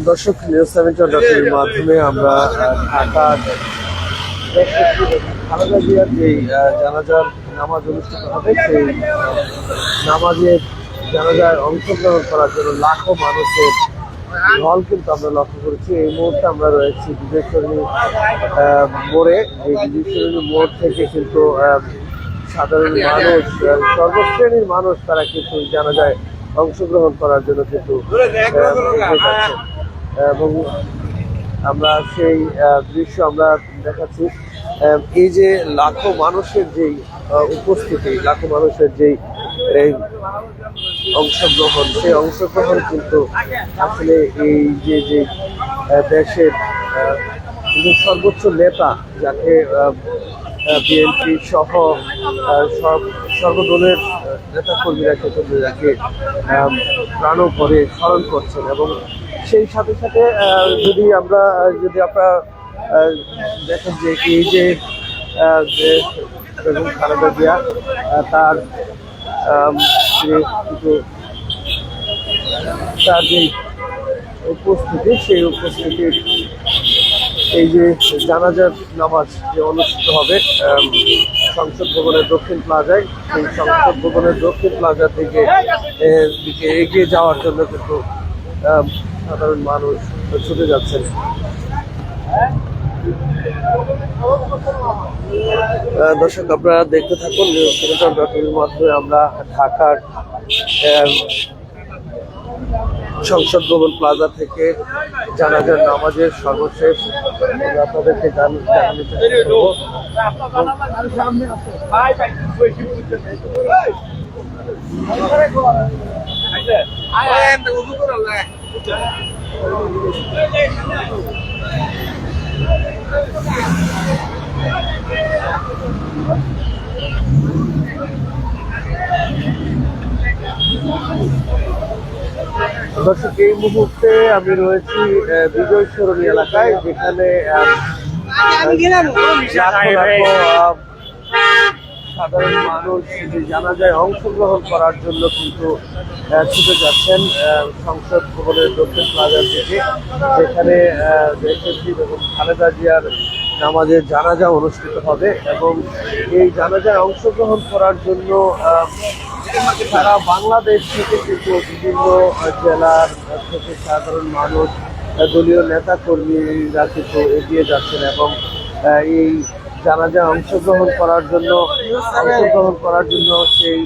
দর্শক নিউজ 7 মাধ্যমে আমরা ঢাকার খালেদা জিয়ার যে জানাজার নামাজ অনুষ্ঠিত হবে সেই নামাজের জানাজায় অংশগ্রহণ করার জন্য লাখো মানুষের ঢল কিন্তু আমরা লক্ষ্য করেছি। এই মুহূর্তে আমরা রয়েছি বিজয় সরণি মোড়ে। এই বিজয় সরণি মোড় থেকে কিন্তু সাধারণ মানুষ, সর্বশ্রেণীর মানুষ তারা কিন্তু জানাজায় অংশগ্রহণ করার জন্য কিন্তু এবং আমরা সেই দৃশ্য আমরা দেখাচ্ছি। এই যে লাখো মানুষের যেই উপস্থিতি, লাখো মানুষের যেই অংশগ্রহণ, সেই অংশগ্রহণ কিন্তু আসলে এই যে দেশের সর্বোচ্চ নেতা, যাকে বিএনপি সহ সর্বদলের নেতা কর্মীরা কিন্তু যাকে প্রাণপণে স্মরণ করছেন। এবং সেই সাথে সাথে যদি আপনারা দেখেন যে এই যে খালেদা জিয়া তার যে উপস্থিতি, সেই উপস্থিতির এই যে জানাজার নামাজ যে অনুষ্ঠিত হবে সংসদ ভবনের দক্ষিণ প্লাজায়, সেই সংসদ ভবনের দক্ষিণ প্লাজা থেকে দিকে এগিয়ে যাওয়ার জন্য কিন্তু সাধারণ মানুষ ছুটে যাচ্ছেন। দর্শক আপনারা দেখতে থাকুন নিউজ 7.com মাধ্যমে আমরা ঢাকার সংসদ ভবন প্লাজা থেকে জানাজার নামাজের সর্বশেষ আপনাদেরকে জানাতে চেষ্টা করব। দর্শক এই মুহূর্তে আমি রয়েছি বিজয় সরণি এলাকায়, যেখানে সাধারণ মানুষ জানাজায় অংশগ্রহণ করার জন্য কিন্তু ছুটে যাচ্ছেন সংসদ ভবনের দক্ষিণ প্লাজার দিকে, যেখানে এবং খালেদা জিয়ার নামাজের জানাজা অনুষ্ঠিত হবে। এবং এই জানাজায় অংশগ্রহণ করার জন্য সারা বাংলাদেশ থেকে কিন্তু বিভিন্ন জেলার থেকে সাধারণ মানুষ, দলীয় নেতা কর্মীরা কিন্তু এগিয়ে যাচ্ছেন এবং এই জানাজায় অংশগ্রহণ করার জন্য সেই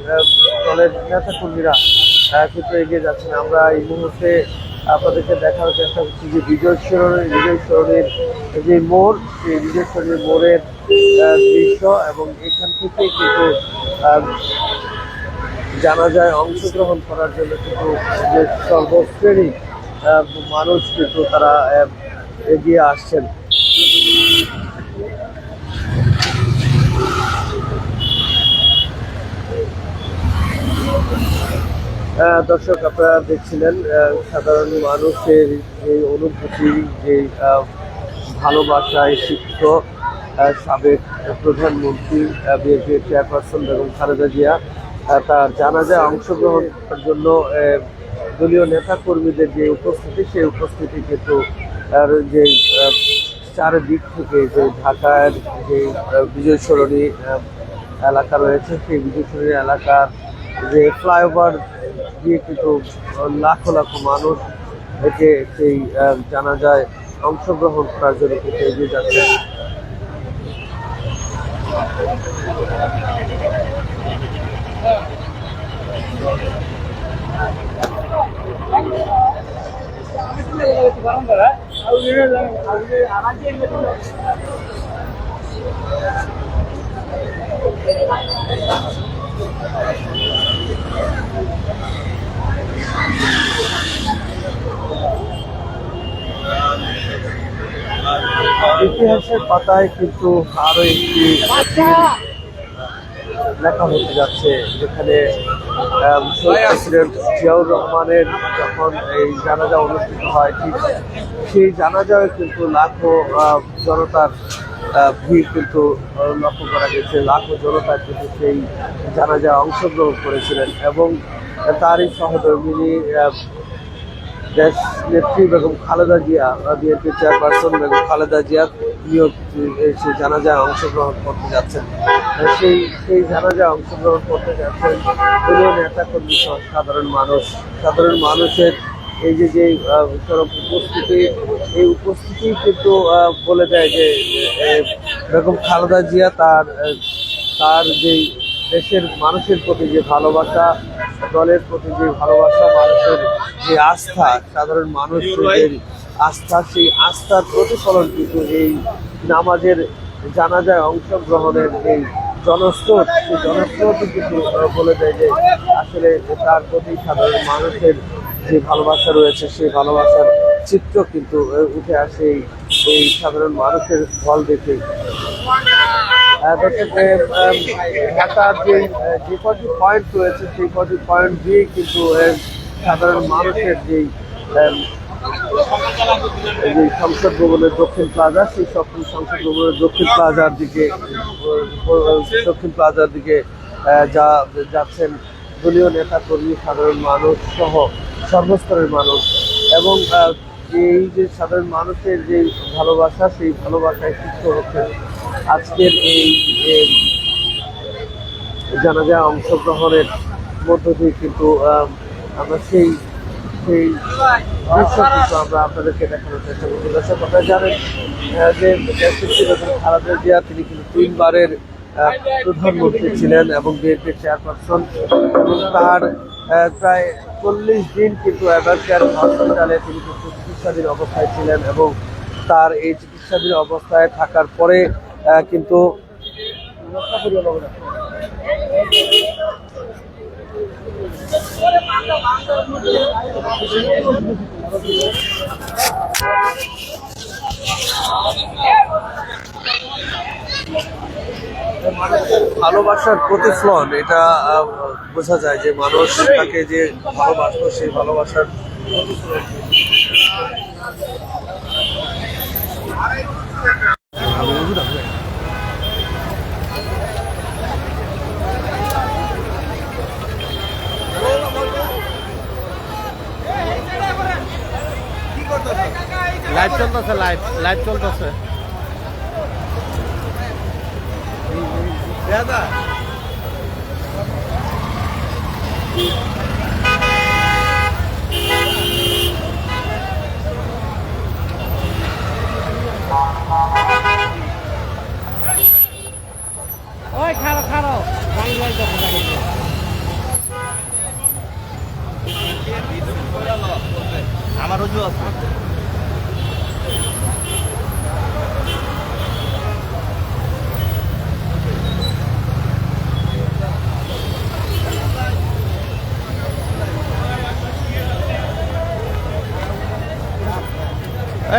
দলের নেতা কর্মীরা কিন্তু এগিয়ে যাচ্ছেন। আমরা এই মুহূর্তে আপনাদেরকে দেখার চেষ্টা করছি যে বিজয় সরণির যে মোড়, সেই বিজয় সরণির মোড়ের দৃশ্য, এবং এখান থেকে কিন্তু জানাজায় অংশগ্রহণ করার জন্য কিন্তু যে সর্বশ্রেণী মানুষ কিন্তু তারা এগিয়ে আসছেন। দর্শক আপনারা দেখছিলেন সাধারণ মানুষের যে অনুভূতি, যে ভালোবাসায় সিক্ত সাবেক প্রধানমন্ত্রী বিএনপির চেয়ারপারসন বেগম খালেদা জিয়া তার জানাজায় অংশগ্রহণের জন্য দলীয় নেতা কর্মীদের যে উপস্থিতি, সেই উপস্থিতি কিন্তু যে চারিদিক থেকে যে ঢাকার যে বিজয় সরণি এলাকা রয়েছে, সেই বিজয় সরণি এলাকার যে ফ্লাইওভার দিয়ে কিন্তু লাখো লাখো মানুষ একে সেই জানাজায় অংশগ্রহণ করার জন্য কিন্তু এগিয়ে যাচ্ছে। ইতিহাসের পাতায় কিন্তু আরো একটি লেখা হতে যাচ্ছে, যেখানে প্রেসিডেন্ট জিয়াউর রহমানের যখন এই জানাজা অনুষ্ঠিত হয়, ঠিক সেই জানাজায় কিন্তু লাখো জনতার ভিড় কিন্তু লক্ষ্য করা গেছে। লাখো জনতা কিন্তু সেই জানাজায় অংশগ্রহণ করেছিলেন এবং তারই সহধর্মিনী দেশ নেত্রী বেগম খালেদা জিয়া, বিএনপি চেয়ারপারসন বেগম খালেদা জিয়া নিয়োগ সেই জানাজায় অংশগ্রহণ করতে যাচ্ছেন। সেই সেই জানাজায় অংশগ্রহণ করতে যাচ্ছেন দলীয় নেতাকর্মী সহ সাধারণ মানুষ। সাধারণ মানুষের এই যে সরব উপস্থিতি, এই উপস্থিতি কিন্তু বলে দেয় যে বেগম খালেদা জিয়া তার যেই দেশের মানুষের প্রতি যে ভালোবাসা, দলের প্রতি যে ভালোবাসা, মানুষের যে আস্থা, সাধারণ মানুষের আস্থা, সেই আস্থার প্রতিফলন কিন্তু এই নামাজের জানাজায় অংশগ্রহণের এই জনস্রোত, সেই জনস্রোতই কিন্তু বলে দেয় যে আসলে তার প্রতি সাধারণ মানুষের যে ভালোবাসা রয়েছে, সেই ভালোবাসার চিত্র কিন্তু উঠে আসে এই সাধারণ মানুষের ফল দেখে। ঢাকার যে কটি পয়েন্ট রয়েছে, সেই কটি পয়েন্ট দিয়ে কিন্তু সাধারণ মানুষের যেই সংসদ ভবনের দক্ষিণ প্লাজা, সেই সংসদ ভবনের দক্ষিণ প্লাজার দিকে যাচ্ছেন দলীয় নেতা কর্মী, সাধারণ মানুষ সহ সর্বস্তরের মানুষ। এবং এই যে সাধারণ মানুষের যে ভালোবাসা, সেই ভালোবাসায় সিক্ত হচ্ছে আজকের এই জানাজা অংশগ্রহণের মধ্য দিয়ে কিন্তু আমরা সেই সেই দৃশ্য কিন্তু আমরা আপনাদেরকে দেখানোর চেষ্টা করছি। দর্শক, আপনারা জানেন যে খালেদা জিয়া তিনি কিন্তু 3 বারের প্রধানমন্ত্রী ছিলেন এবং বিএনপির চেয়ারপারসন, এবং তার প্রায় 40 দিন কিন্তু এবারকার হসপিটালে তিনি কিন্তু চিকিৎসাধীন অবস্থায় ছিলেন, এবং তার এই চিকিৎসাধীন অবস্থায় থাকার পরে কিন্তু ভালোবাসার প্রতিফলন এটা বোঝা যায় যে মানুষ তাকে যে ভালোবাসতো, সেই ভালোবাসার লাইভ চলতেছে, লাইভ চলতেছে। ওই খারো খারো আমার রুজু আছে।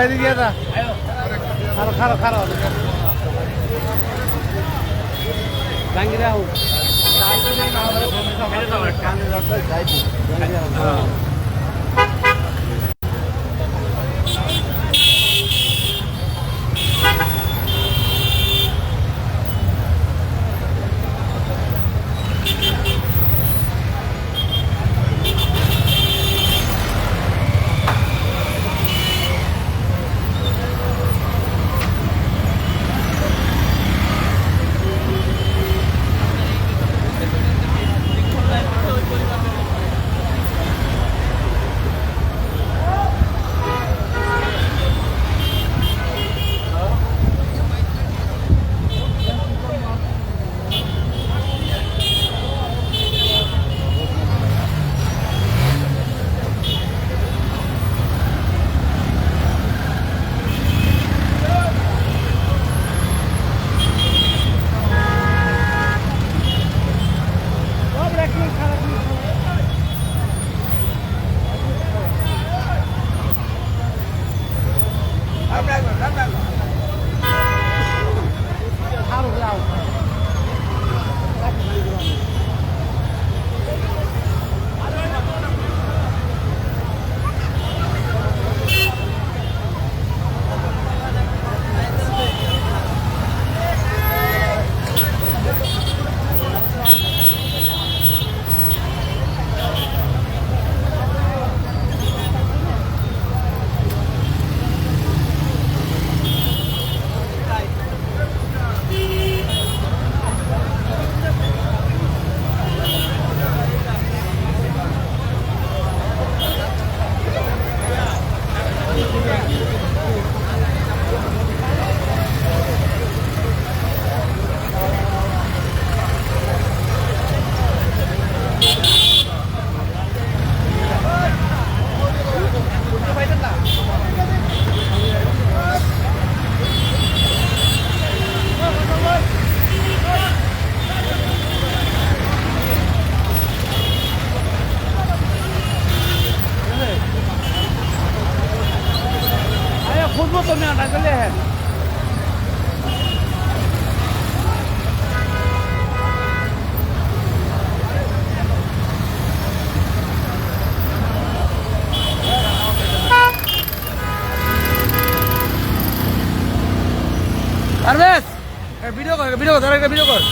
এদিকে যা, খারো খারো খারো জাঙ্গিরা হোক তো মেয়াটা চলে হ্যাঁ পারবেশ ভিডিও কর ধর একটা ভিডিও কর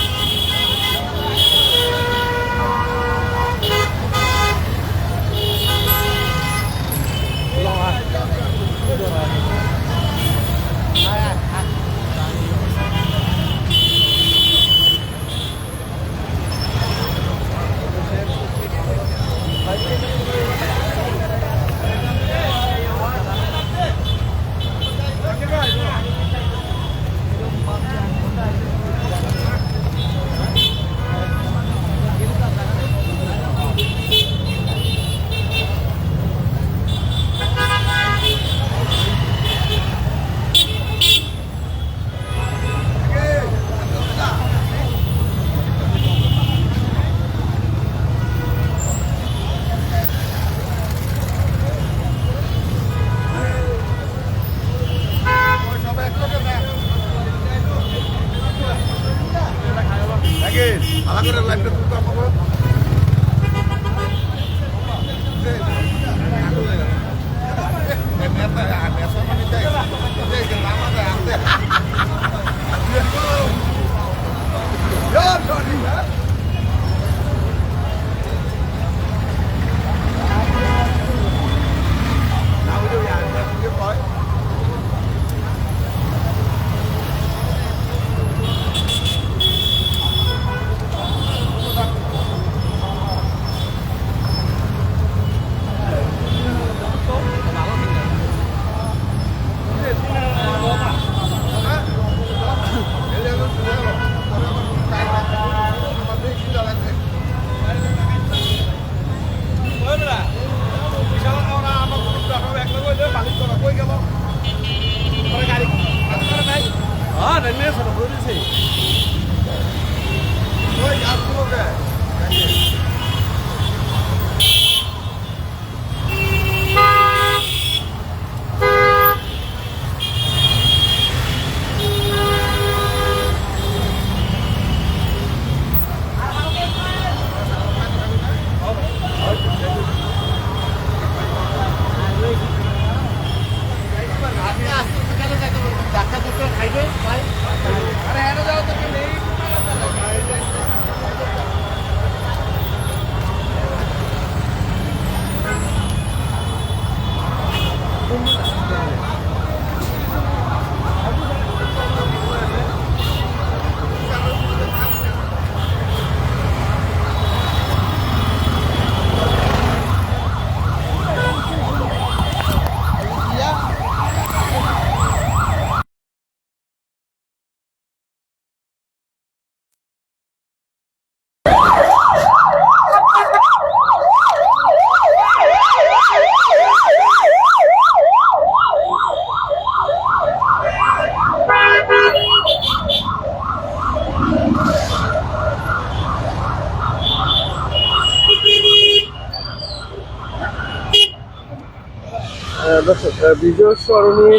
বিজয় সরণি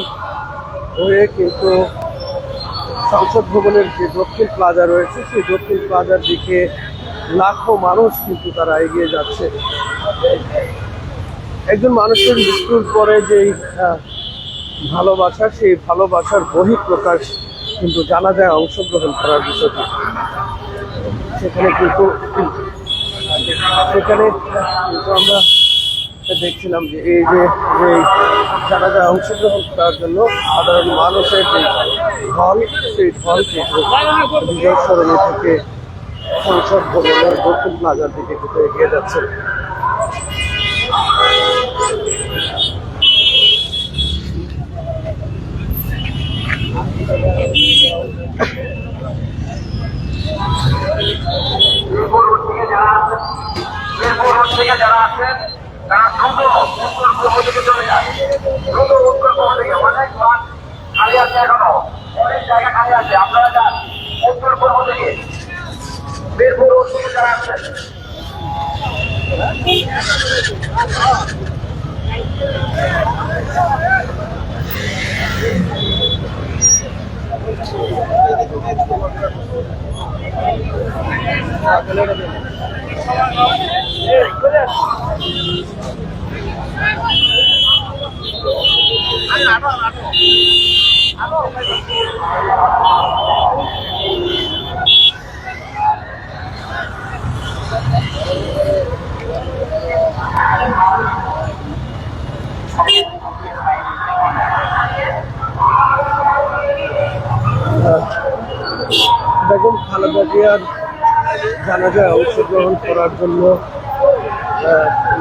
হয়ে কিন্তু সংসদ ভবনের যে দক্ষিণ প্লাজা রয়েছে সেই দক্ষিণ প্লাজার দিকে লাখো মানুষ কিন্তু তারা এগিয়ে যাচ্ছে। একজন মানুষের মৃত্যুর পরে যেই ভালোবাসা, সেই ভালোবাসার বহিঃপ্রকাশ কিন্তু জানা যায় অংশগ্রহণ করার বিষয়টি। সেখানে কিন্তু আমরা দেখছিলাম যে এই যে জানাজায় অংশগ্রহণ করার জন্য সাধারণ মানুষের যে ঢল, সেই ঢল কিন্তু বিজয় সরণি থেকে সংসদ ভবনের দক্ষিণ প্লাজার দিকে কিন্তু এগিয়ে যাচ্ছে। যারা আছেন তারা দ্রুত উত্তর পূর্ব দিকে চলে যায়। দ্রুত উত্তর পূর্ব দিকে অনেক মাঠ খালি আছে, এখনো অনেক জায়গা খালি আছে। আপনারা যান উত্তর পূর্ব দিকে, মিরপুর রোড থেকে যারা আছেন। বেগম খালেদা জিয়ার জানাজায় অংশগ্রহণ করার জন্য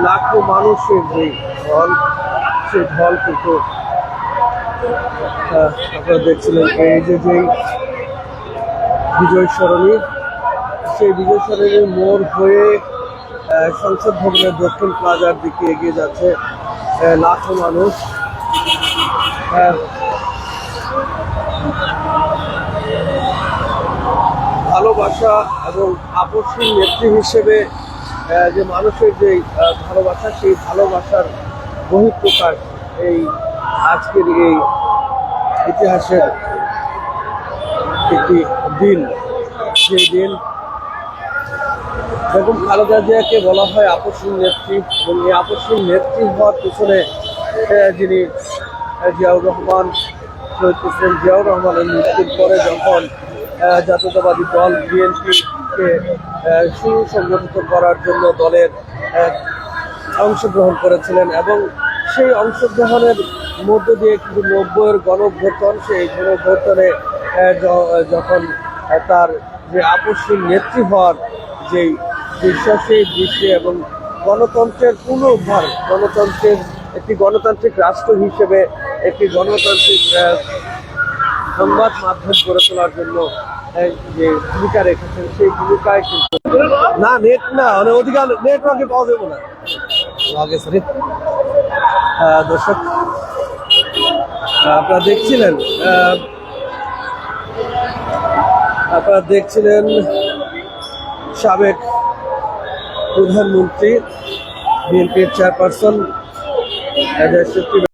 লাখো মানুষের যে ঢল, সেই ঢল কিন্তু আপনারা দেখছিলেন এই যে যেই বিজয় সরণি, সেই বিজয় সরণির মোড় হয়ে সংসদ ভবনের দক্ষিণ প্লাজার দিকে এগিয়ে যাচ্ছে লাখো মানুষ। ভালোবাসা এবং আপসহীন নেত্রী হিসেবে যে মানুষের যে ভালোবাসা, সেই ভালোবাসার বহিঃপ্রকাশ এই আজকের এই ইতিহাসের একটি দিন। সেই দিন বেগম খালেদা জিয়াকে বলা হয় আপসহীন নেত্রী, এবং এই আপসহীন নেত্রী হওয়ার পিছনে যিনি জিয়াউর রহমান, শহীদ প্রেসিডেন্ট জিয়াউর রহমানের মৃত্যুর পরে যখন জাতীয়তাবাদী দল বিএনপিকে সুসংগঠিত করার জন্য দলের অংশগ্রহণ করেছিলেন, এবং সেই অংশগ্রহণের মধ্য দিয়ে কিন্তু 90-এর গণঅভ্যুত্থান, সেই গণঅভ্যুত্থানে যখন তার যে আপসহীন নেত্রী হওয়ার যেই দৃশ্য, সেই দৃশ্যে এবং গণতন্ত্রের পুনরুদ্ধার, গণতন্ত্রের একটি গণতান্ত্রিক রাষ্ট্র হিসেবে একটি গণতান্ত্রিক সংবাদ মাধ্যম গড়ে তোলার জন্য যে ভূমিকা রেখেছেন, সেই ভূমিকায় কিন্তু না নেট না অনেক অধিকার নেটওয়ার্কে পাওয়া যাবে না আগে। সরি দর্শক, আপনারা দেখছিলেন সাবেক প্রধানমন্ত্রী, বিএনপির চেয়ারপারসন